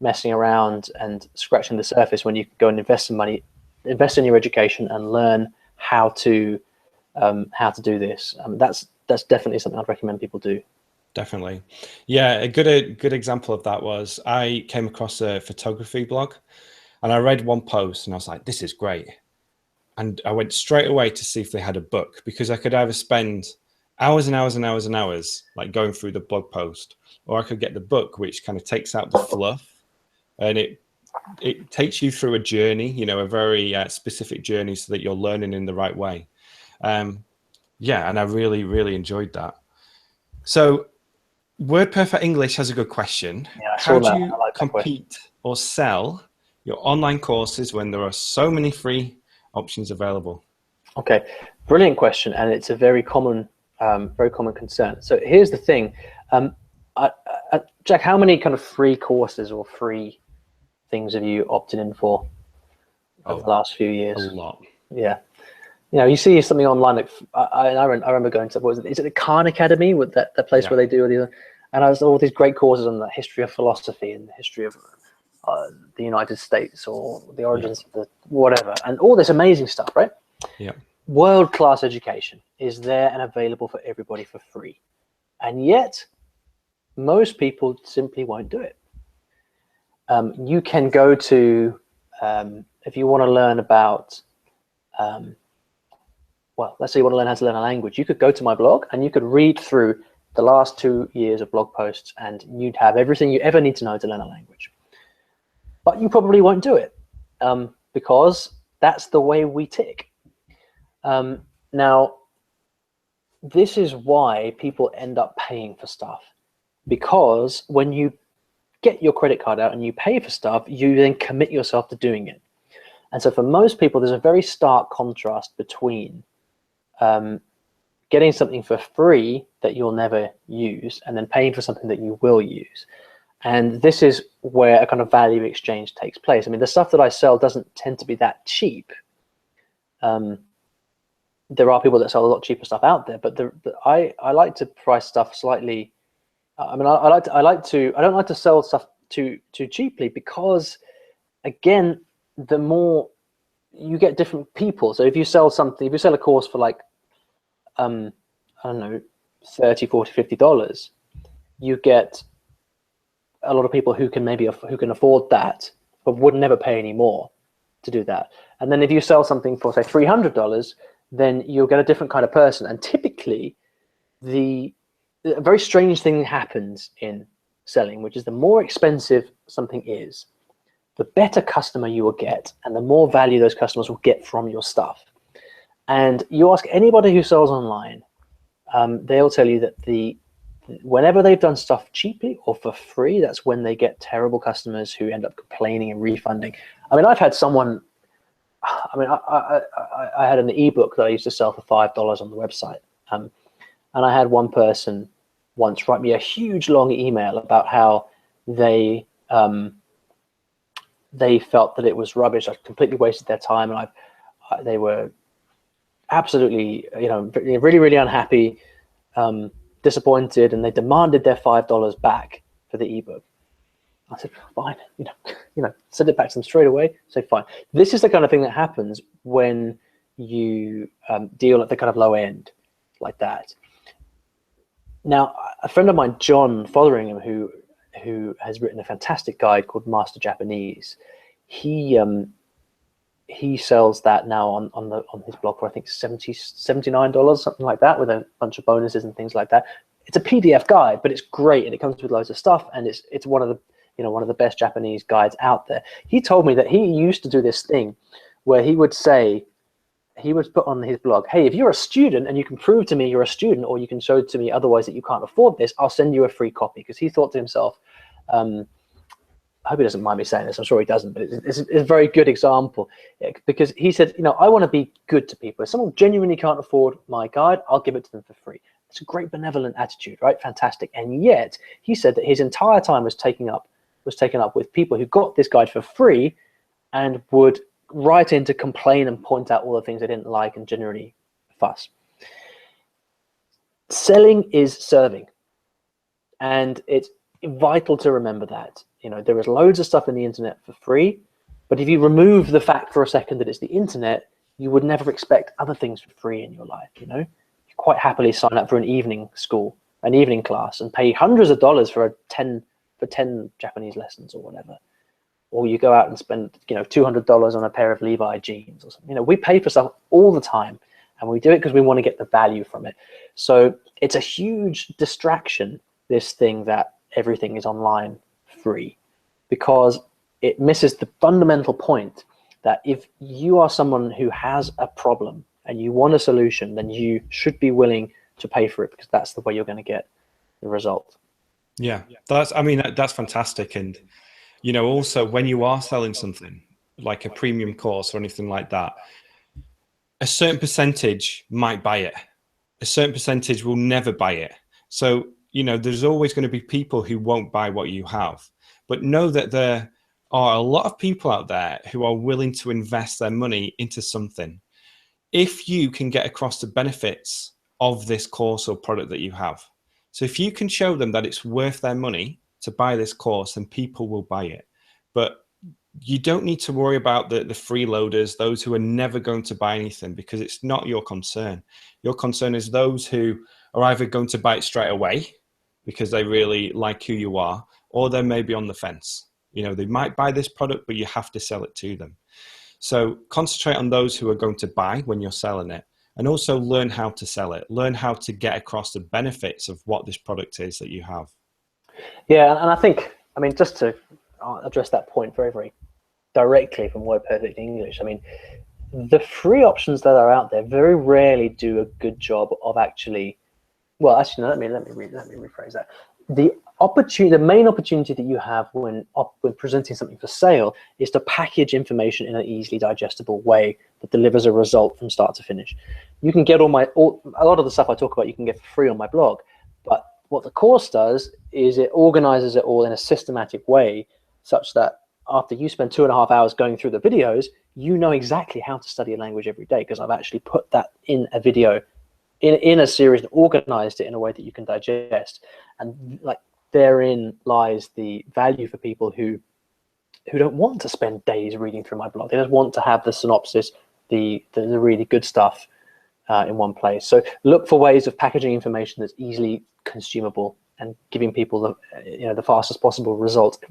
messing around and scratching the surface when you can go and invest some money, invest in your education, and learn how to do this? That's definitely something I'd recommend people do. Definitely. Yeah, a good example of that was I came across a photography blog and I read one post and I was like, this is great. And I went straight away to see if they had a book, because I could either spend hours and hours and hours and hours like going through the blog post, or I could get the book, which kind of takes out the fluff and it it takes you through a journey, you know, a very specific journey, so that you're learning in the right way. Yeah, and I really, really enjoyed that. So WordPerfect English has a good question. Yeah, I How saw do that. you I like that question. compete or sell your online courses when there are so many free options available? Okay, brilliant question, and it's a very common concern. So here's the thing, Jack, how many kind of free courses or free things have you opted in for over the last few A years? lot. Yeah, you know, you see something online. Like, I remember going to, what was it? Is it the Khan Academy, with that place where they do and I was all these great courses on the history of philosophy and the history of the United States, or the origins of the whatever, and all this amazing stuff, right? Yeah. World-class education is there and available for everybody for free, and yet most people simply won't do it. You can go to, if you want to learn about, well, let's say you want to learn how to learn a language, you could go to my blog and you could read through the last 2 years of blog posts, and you'd have everything you ever need to know to learn a language. But you probably won't do it, because that's the way we tick. Now, this is why people end up paying for stuff, because when you get your credit card out and you pay for stuff, you then commit yourself to doing it. And so for most people, there's a very stark contrast between getting something for free that you'll never use and then paying for something that you will use. And this is where a kind of value exchange takes place. I mean, the stuff that I sell doesn't tend to be that cheap. There are people that sell a lot cheaper stuff out there, but I like to price stuff slightly. I mean, I don't like to sell stuff too cheaply, because again, the more you get different people. So if you sell something, if you sell a course for like, I don't know, $30, $40, $50, you get a lot of people who can afford that, but would never pay any more to do that. And then if you sell something for say $300, then you'll get a different kind of person. And typically, a very strange thing happens in selling, which is the more expensive something is, the better customer you will get, and the more value those customers will get from your stuff. And you ask anybody who sells online, they'll tell you that whenever they've done stuff cheaply or for free, that's when they get terrible customers who end up complaining and refunding. I mean, I've had someone, I mean, I had an ebook that I used to sell for $5 on the website. And I had one person once write me a huge long email about how they felt that it was rubbish. I completely wasted their time, and they were absolutely, you know, really, really unhappy, disappointed, and they demanded their $5 back for the ebook. I said, fine, you know, send it back to them straight away. Say, fine. This is the kind of thing that happens when you deal at the kind of low end like that. Now, a friend of mine, John Fotheringham, who has written a fantastic guide called Master Japanese, he sells that now on his blog for I think $79, something like that, with a bunch of bonuses and things like that. It's a PDF guide, but it's great, and it comes with loads of stuff, and it's one of the best Japanese guides out there. He told me that he used to do this thing where he would put on his blog, hey, if you're a student and you can prove to me you're a student, or you can show to me otherwise that you can't afford this, I'll send you a free copy. Because he thought to himself, I hope he doesn't mind me saying this, I'm sure he doesn't, but it's a very good example, because he said, you know, I want to be good to people. If someone genuinely can't afford my guide, I'll give it to them for free. It's a great benevolent attitude, right? Fantastic. And yet he said that his entire time was taken up with people who got this guide for free and would write in to complain and point out all the things they didn't like and generally fuss. Selling is serving, and it's vital to remember that. You know, there is loads of stuff in the internet for free, but if you remove the fact for a second that it's the internet, you would never expect other things for free in your life. You know, you quite happily sign up for an evening class, and pay hundreds of dollars for 10 Japanese lessons or whatever. Or you go out and spend, you know, $200 on a pair of Levi jeans or something. You know, we pay for stuff all the time, and we do it because we want to get the value from it. So it's a huge distraction, this thing that everything is online free, because it misses the fundamental point that if you are someone who has a problem and you want a solution, then you should be willing to pay for it, because that's the way you're going to get the result. Yeah, I mean, that's fantastic. And, you know, also when you are selling something like a premium course or anything like that, a certain percentage might buy it. A certain percentage will never buy it. So, you know, there's always going to be people who won't buy what you have, but know that there are a lot of people out there who are willing to invest their money into something. If you can get across the benefits of this course or product that you have. So if you can show them that it's worth their money to buy this course, then people will buy it. But you don't need to worry about the freeloaders, those who are never going to buy anything, because it's not your concern. Your concern is those who are either going to buy it straight away because they really like who you are, or they may be on the fence. You know, they might buy this product, but you have to sell it to them. So concentrate on those who are going to buy when you're selling it, and also learn how to sell it. Learn how to get across the benefits of what this product is that you have. Yeah, and I think, I mean, just to address that point very, very directly from WordPerfect English, I mean, the free options that are out there very rarely do a good job of actually, well, actually, no, let me rephrase that. The main opportunity that you have when presenting something for sale is to package information in an easily digestible way that delivers a result from start to finish. You can get a lot of the stuff I talk about, you can get for free on my blog, but what the course does is it organizes it all in a systematic way, such that after you spend 2.5 hours going through the videos, you know exactly how to study a language every day, because I've actually put that in a video, in a series, and organized it in a way that you can digest. And like, therein lies the value for people who don't want to spend days reading through my blog. They just want to have the synopsis, the really good stuff in one place. So look for ways of packaging information that's easily consumable and giving people the fastest possible result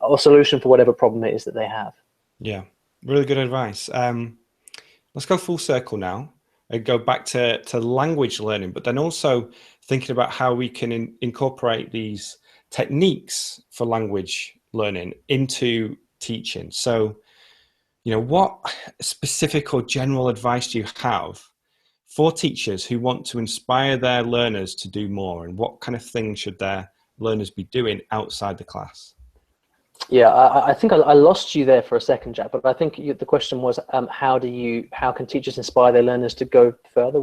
or solution for whatever problem it is that they have. Yeah, really good advice. Let's go full circle now and go back to language learning, but then also thinking about how we can incorporate these techniques for language learning into teaching. So, you know, what specific or general advice do you have for teachers who want to inspire their learners to do more, and what kind of things should their learners be doing outside the class? Yeah, I think I lost you there for a second, Jack, but I think the question was, how can teachers inspire their learners to go further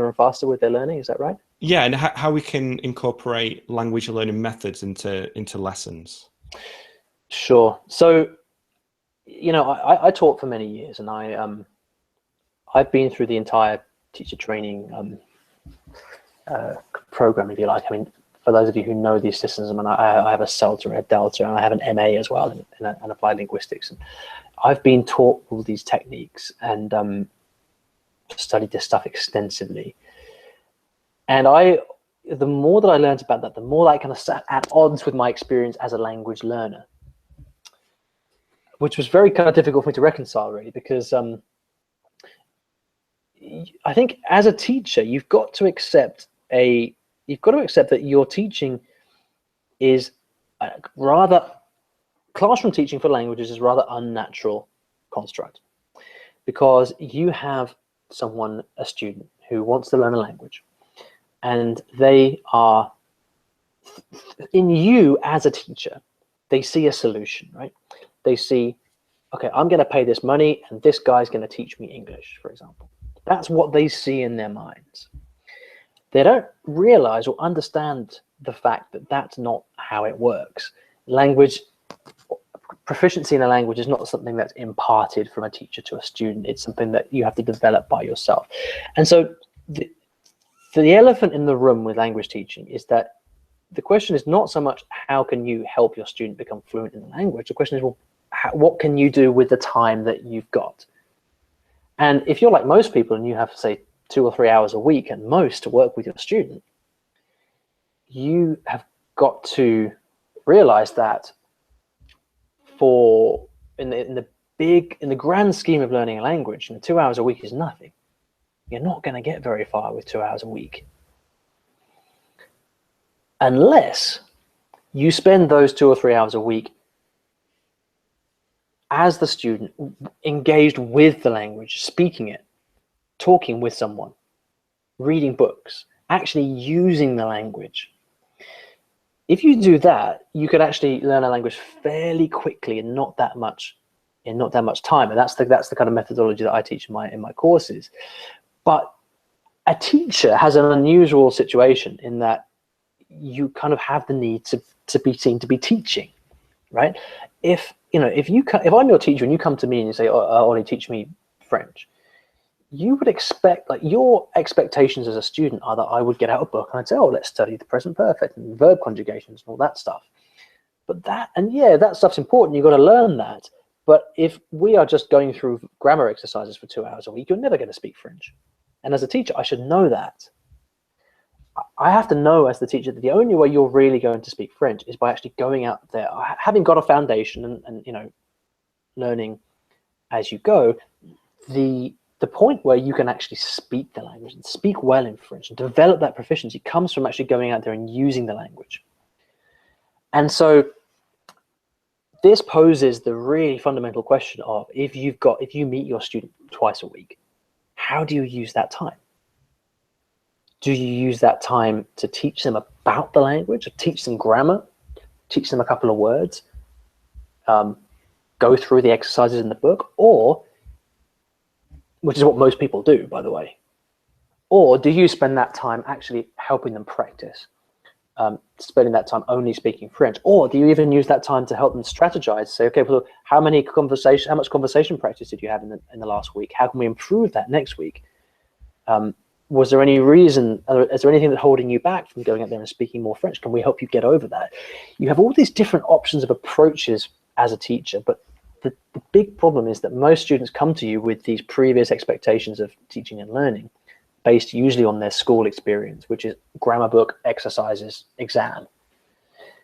and faster with their learning? Is that right? Yeah, and how we can incorporate language learning methods into lessons. Sure. So, you know, I taught for many years, and I've been through the entire teacher training program, if you like. I mean, for those of you who know these systems, I mean, I have a CELTA, a Delta, and I have an MA as well in applied linguistics. And I've been taught all these techniques and studied this stuff extensively. And the more that I learned about that, the more I kind of sat at odds with my experience as a language learner, which was very kind of difficult for me to reconcile, really, because I think as a teacher, you've got to accept that your teaching is classroom teaching for languages is rather unnatural construct, because you have a student who wants to learn a language, and they are, in you as a teacher, they see a solution, right? They see, okay, I'm going to pay this money and this guy's going to teach me English, for example. That's what they see in their minds. They don't realize or understand the fact that that's not how it works. Proficiency in a language is not something that's imparted from a teacher to a student. It's something that you have to develop by yourself. And so the elephant in the room with language teaching is that the question is not so much how can you help your student become fluent in the language. The question is, well, what can you do with the time that you've got? And if you're like most people and you have, say, 2 or 3 hours a week at most to work with your student, you have got to realize that in the grand scheme of learning a language, 2 hours a week is nothing. You're not going to get very far with 2 hours a week, unless you spend those 2 or 3 hours a week as the student, engaged with the language, speaking it, talking with someone, reading books, actually using the language. If you do that, you could actually learn a language fairly quickly in not that much time. And that's the kind of methodology that I teach in my courses. But a teacher has an unusual situation in that you kind of have the need to be seen to be teaching, right? If I'm your teacher and you come to me and you say, "Oh, Ollie, teach me French," you would expect, like, your expectations as a student are that I would get out a book and I'd say, "Oh, let's study the present perfect and verb conjugations and all that stuff." But that stuff's important. You've got to learn that. But if we are just going through grammar exercises for 2 hours a week, you're never going to speak French. And as a teacher, I should know that. I have to know as the teacher that the only way you're really going to speak French is by actually going out there, having got a foundation and learning as you go. The point where you can actually speak the language and speak well in French and develop that proficiency comes from actually going out there and using the language. And so this poses the really fundamental question of, if you meet your student twice a week, how do you use that time? Do you use that time to teach them about the language, teach them grammar, teach them a couple of words, go through the exercises in the book, or, which is what most people do, by the way, or do you spend that time actually helping them practice, spending that time only speaking French? Or do you even use that time to help them strategize, say, okay, well, how much conversation practice did you have in the last week? How can we improve that next week? Was there any reason, is there anything that's holding you back from going out there and speaking more French? Can we help you get over that? You have all these different options of approaches as a teacher, but the big problem is that most students come to you with these previous expectations of teaching and learning, based usually on their school experience, which is grammar book, exercises, exam.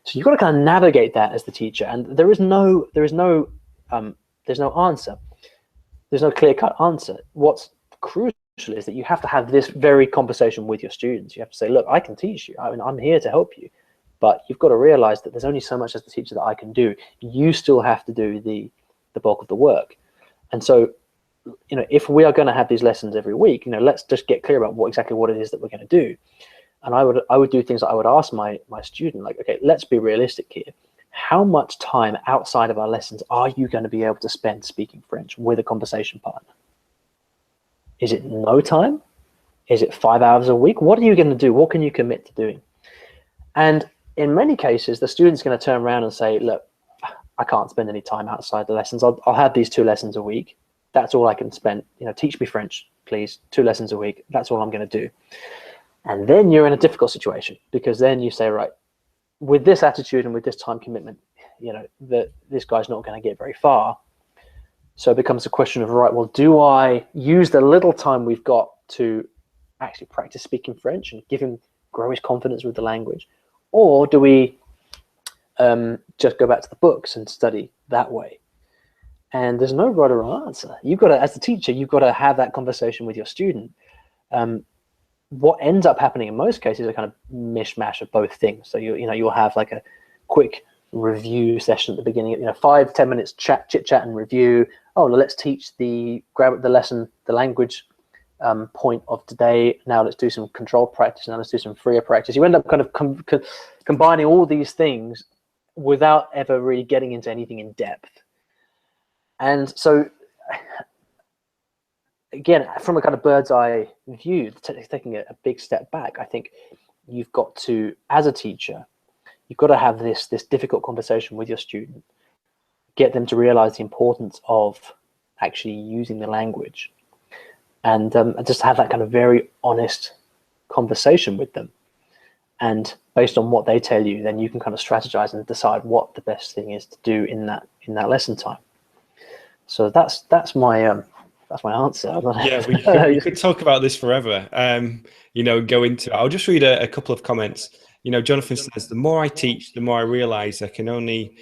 So you've got to kind of navigate that as the teacher, and there's no answer. There's no clear-cut answer. What's crucial is that you have to have this very conversation with your students. You have to say, look, I can teach you. I mean, I'm here to help you, but you've got to realize that there's only so much as the teacher that I can do. You still have to do the bulk of the work. And so, if we are going to have these lessons every week, let's just get clear about exactly what it is that we're going to do. And I would do things that I would ask my student, like, okay, let's be realistic here. How much time outside of our lessons are you going to be able to spend speaking French with a conversation partner? Is it no time? Is it 5 hours a week? What are you going to do? What can you commit to doing? And in many cases, the student's going to turn around and say, look, I can't spend any time outside the lessons. I'll have these 2 lessons a week. That's all I can spend. Teach me French, please. 2 lessons a week. That's all I'm going to do. And then you're in a difficult situation, because then you say, right, with this attitude and with this time commitment, this guy's not going to get very far. So it becomes a question of, right, well, do I use the little time we've got to actually practice speaking French and grow his confidence with the language? Or do we just go back to the books and study that way? And there's no right or wrong answer. As the teacher, you've got to have that conversation with your student. What ends up happening in most cases is a kind of mishmash of both things. So you'll have like a quick review session at the beginning, 5-10 minutes chit chat and review. Oh, let's teach the lesson, the language point of today. Now let's do some control practice. Now let's do some freer practice. You end up kind of combining all these things without ever really getting into anything in depth. And so, again, from a kind of bird's eye view, taking a big step back, I think you've got to, as a teacher, you've got to have this difficult conversation with your student, get them to realize the importance of actually using the language, and just have that kind of very honest conversation with them. And based on what they tell you, then you can kind of strategize and decide what the best thing is to do in that lesson time. So that's my answer. Yeah, we could talk about this forever. Go into it. I'll just read a couple of comments. Jonathan says, the more I teach, the more I realize I can only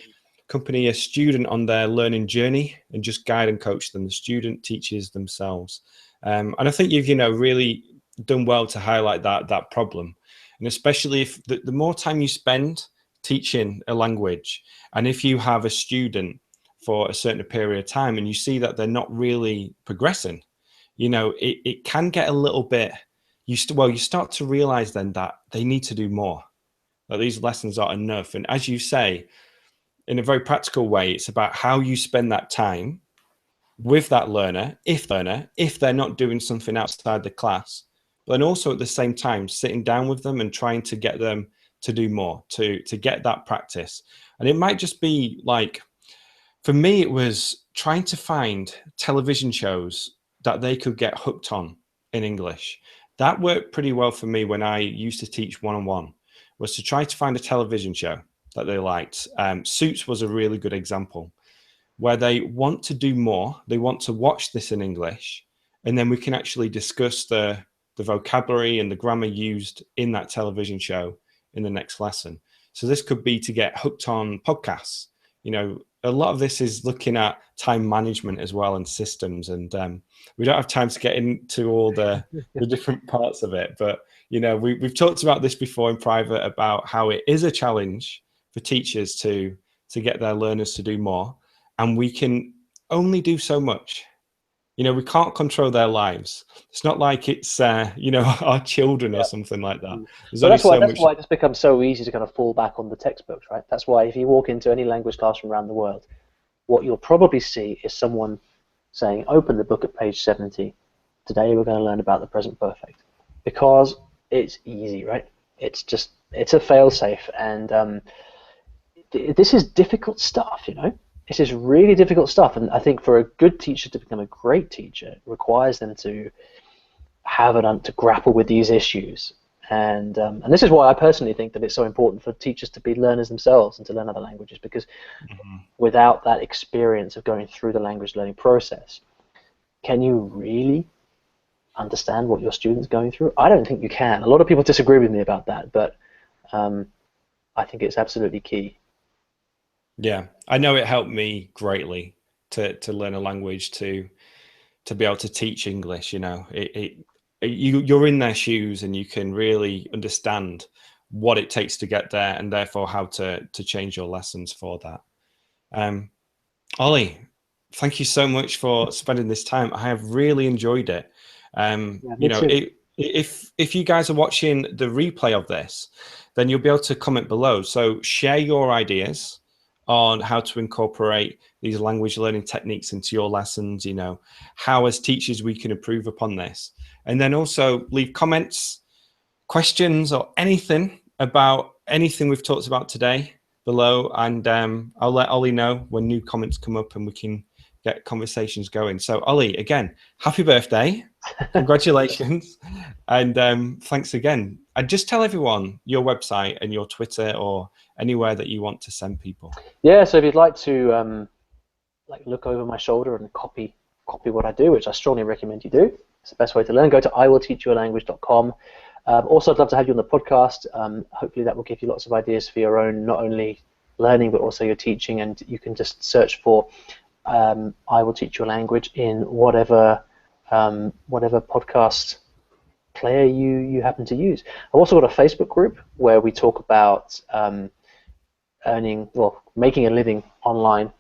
accompany a student on their learning journey and just guide and coach them. The student teaches themselves. And I think you've, really done well to highlight that problem. And especially if the more time you spend teaching a language, and if you have a student for a certain period of time and you see that they're not really progressing, you know, it can get a little bit, you start to realize then that they need to do more, that these lessons aren't enough. And as you say, in a very practical way, it's about how you spend that time with that learner, if they're not doing something outside the class, but then also at the same time, sitting down with them and trying to get them to do more, to get that practice. And it might just be like, for me, it was trying to find television shows that they could get hooked on in English. That worked pretty well for me when I used to teach one-on-one, was to try to find a television show that they liked. Suits was a really good example, where they want to do more. They want to watch this in English, and then we can actually discuss the vocabulary and the grammar used in that television show in the next lesson. So this could be to get hooked on podcasts. You know, a lot of this is looking at time management as well and systems. And we don't have time to get into all the different parts of it. But, you know, we've talked about this before in private about how it is a challenge for teachers to get their learners to do more. And we can only do so much. You know, we can't control their lives. It's not like it's, you know, our children or something like that. There's But only that's why it just becomes so easy to kind of fall back on the textbooks, right? That's why if you walk into any language classroom around the world, what you'll probably see is someone saying, open the book at page 70. Today we're going to learn about the present perfect. Because it's easy, right? It's a fail-safe. And this is difficult stuff, you know? This is really difficult stuff, and I think for a good teacher to become a great teacher, it requires them to to grapple with these issues. And this is why I personally think that it's so important for teachers to be learners themselves and to learn other languages, because without that experience of going through the language learning process, can you really understand what your student's going through? I don't think you can. A lot of people disagree with me about that, but I think it's absolutely key. Yeah, I know it helped me greatly to learn a language, to be able to teach English. You know, you're in their shoes and you can really understand what it takes to get there, and therefore how to change your lessons for that. Olly, thank you so much for spending this time. I have really enjoyed it. You know, if you guys are watching the replay of this, then you'll be able to comment below. So share your ideas on how to incorporate these language learning techniques into your lessons, you know, how as teachers we can improve upon this. And then also leave comments, questions, or anything about anything we've talked about today below. And I'll let Olly know when new comments come up and we can get conversations going. So Olly, again, happy birthday. Congratulations. And thanks again. And just tell everyone your website and your Twitter or anywhere that you want to send people. Yeah, so if you'd like to look over my shoulder and copy what I do, which I strongly recommend you do, it's the best way to learn. Go to iwillteachyoualanguage.com. Also, I'd love to have you on the podcast. Hopefully that will give you lots of ideas for your own, not only learning, but also your teaching. And you can just search for I Will Teach You a Language in whatever podcast player you happen to use. I've also got a Facebook group where we talk about making a living online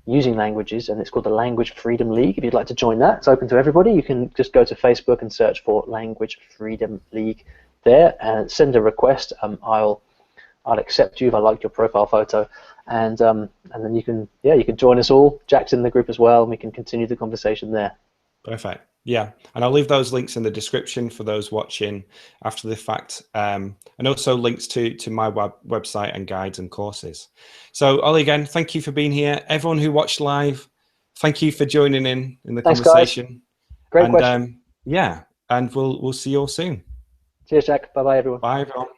using languages, and it's called the Language Freedom League. If you'd like to join that, it's open to everybody. You can just go to Facebook and search for Language Freedom League there and send a request. I'll accept you if I like your profile photo, and then you can join us all. Jack's in the group as well, and we can continue the conversation there. Perfect. Yeah, and I'll leave those links in the description for those watching after the fact, and also links to my website and guides and courses. So Olly, again, thank you for being here. Everyone who watched live, thank you for joining in the Thanks, conversation. Guys. Great question. Yeah, and we'll see you all soon. Cheers, Jack. Bye-bye, everyone. Bye, everyone.